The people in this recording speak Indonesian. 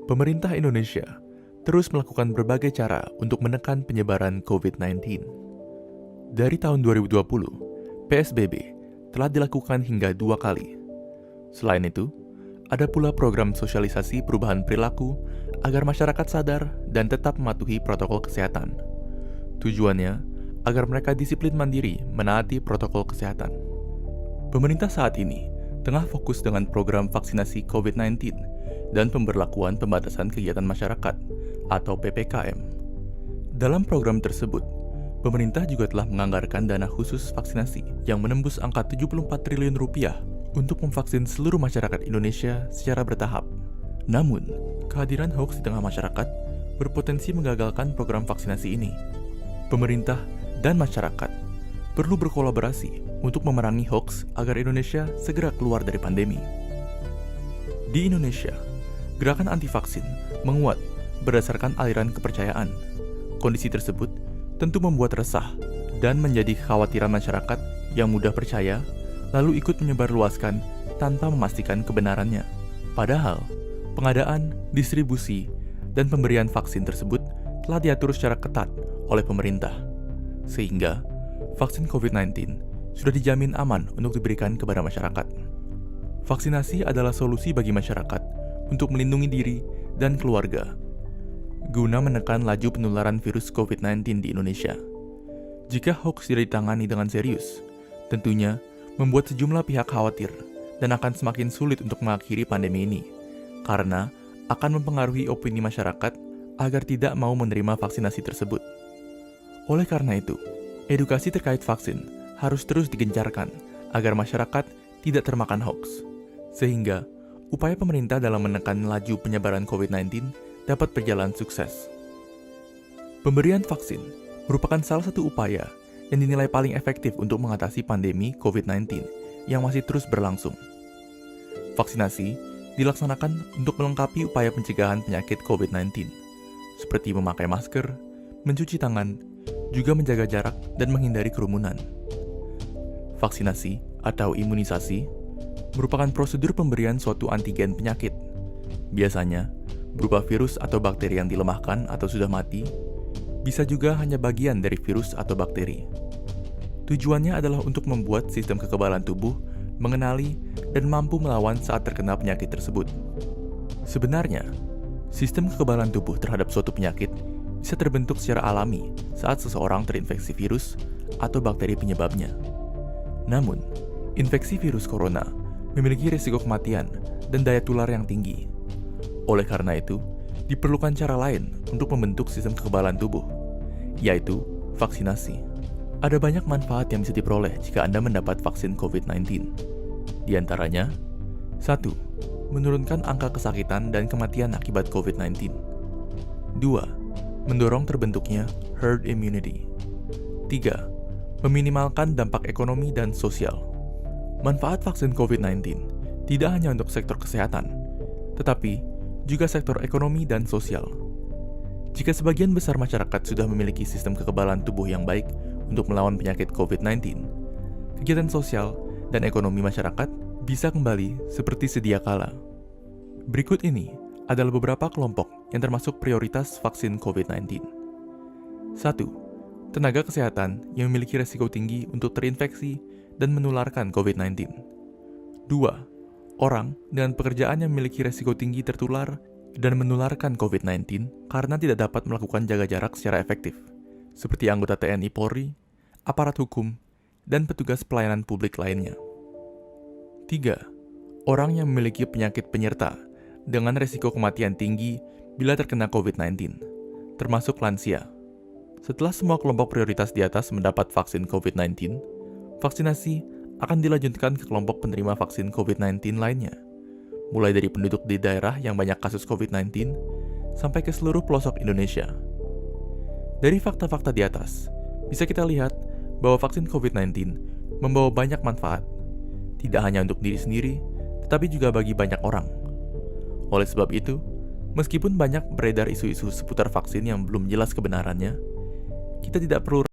Pemerintah Indonesia terus melakukan berbagai cara untuk menekan penyebaran COVID-19. Dari tahun 2020, PSBB telah dilakukan hingga 2 kali. Selain itu, ada pula program sosialisasi perubahan perilaku agar masyarakat sadar dan tetap mematuhi protokol kesehatan. Tujuannya agar mereka disiplin mandiri menaati protokol kesehatan. Pemerintah saat ini tengah fokus dengan program vaksinasi COVID-19 dan pemberlakuan pembatasan kegiatan masyarakat atau PPKM. Dalam program tersebut, pemerintah juga telah menganggarkan dana khusus vaksinasi yang menembus angka 74 triliun rupiah untuk memvaksin seluruh masyarakat Indonesia secara bertahap. Namun, kehadiran hoax di tengah masyarakat berpotensi menggagalkan program vaksinasi ini. Pemerintah dan masyarakat perlu berkolaborasi untuk memerangi hoax agar Indonesia segera keluar dari pandemi. Di Indonesia, gerakan anti-vaksin menguat berdasarkan aliran kepercayaan. Kondisi tersebut tentu membuat resah dan menjadi kekhawatiran masyarakat yang mudah percaya lalu ikut menyebarluaskan tanpa memastikan kebenarannya. Padahal, pengadaan, distribusi, dan pemberian vaksin tersebut telah diatur secara ketat oleh pemerintah. Sehingga, vaksin COVID-19 sudah dijamin aman untuk diberikan kepada masyarakat. Vaksinasi adalah solusi bagi masyarakat untuk melindungi diri dan keluarga, guna menekan laju penularan virus COVID-19 di Indonesia. Jika hoax tidak ditangani dengan serius, tentunya membuat sejumlah pihak khawatir dan akan semakin sulit untuk mengakhiri pandemi ini, karena akan mempengaruhi opini masyarakat agar tidak mau menerima vaksinasi tersebut. Oleh karena itu, edukasi terkait vaksin harus terus digencarkan agar masyarakat tidak termakan hoax, sehingga upaya pemerintah dalam menekan laju penyebaran COVID-19 dapat berjalan sukses. Pemberian vaksin merupakan salah satu upaya yang dinilai paling efektif untuk mengatasi pandemi COVID-19 yang masih terus berlangsung. Vaksinasi dilaksanakan untuk melengkapi upaya pencegahan penyakit COVID-19, seperti memakai masker, mencuci tangan, juga menjaga jarak dan menghindari kerumunan. Vaksinasi atau imunisasi merupakan prosedur pemberian suatu antigen penyakit, biasanya berupa virus atau bakteri yang dilemahkan atau sudah mati, bisa juga hanya bagian dari virus atau bakteri. Tujuannya adalah untuk membuat sistem kekebalan tubuh mengenali dan mampu melawan saat terkena penyakit tersebut. Sebenarnya, sistem kekebalan tubuh terhadap suatu penyakit bisa terbentuk secara alami saat seseorang terinfeksi virus atau bakteri penyebabnya. Namun, infeksi virus corona memiliki risiko kematian dan daya tular yang tinggi. Oleh karena itu, diperlukan cara lain untuk membentuk sistem kekebalan tubuh, yaitu vaksinasi. Ada banyak manfaat yang bisa diperoleh jika Anda mendapat vaksin COVID-19. Di antaranya, 1. Menurunkan angka kesakitan dan kematian akibat COVID-19. 2. Mendorong terbentuknya herd immunity. 3. Meminimalkan dampak ekonomi dan sosial. Manfaat vaksin COVID-19 tidak hanya untuk sektor kesehatan, tetapi juga sektor ekonomi dan sosial. Jika sebagian besar masyarakat sudah memiliki sistem kekebalan tubuh yang baik untuk melawan penyakit COVID-19, kegiatan sosial dan ekonomi masyarakat bisa kembali seperti sedia kala. Berikut ini adalah beberapa kelompok yang termasuk prioritas vaksin COVID-19. 1. Tenaga kesehatan yang memiliki risiko tinggi untuk terinfeksi dan menularkan COVID-19. 2. Orang dengan pekerjaan yang memiliki risiko tinggi tertular dan menularkan COVID-19 karena tidak dapat melakukan jaga jarak secara efektif, seperti anggota TNI Polri, aparat hukum, dan petugas pelayanan publik lainnya. 3. Orang yang memiliki penyakit penyerta dengan risiko kematian tinggi bila terkena COVID-19, termasuk lansia. Setelah semua kelompok prioritas di atas mendapat vaksin COVID-19, vaksinasi akan dilanjutkan ke kelompok penerima vaksin COVID-19 lainnya, mulai dari penduduk di daerah yang banyak kasus COVID-19 sampai ke seluruh pelosok Indonesia. Dari fakta-fakta di atas, bisa kita lihat bahwa vaksin COVID-19 membawa banyak manfaat, tidak hanya untuk diri sendiri, tetapi juga bagi banyak orang. Oleh sebab itu, meskipun banyak beredar isu-isu seputar vaksin yang belum jelas kebenarannya, kita tidak perlu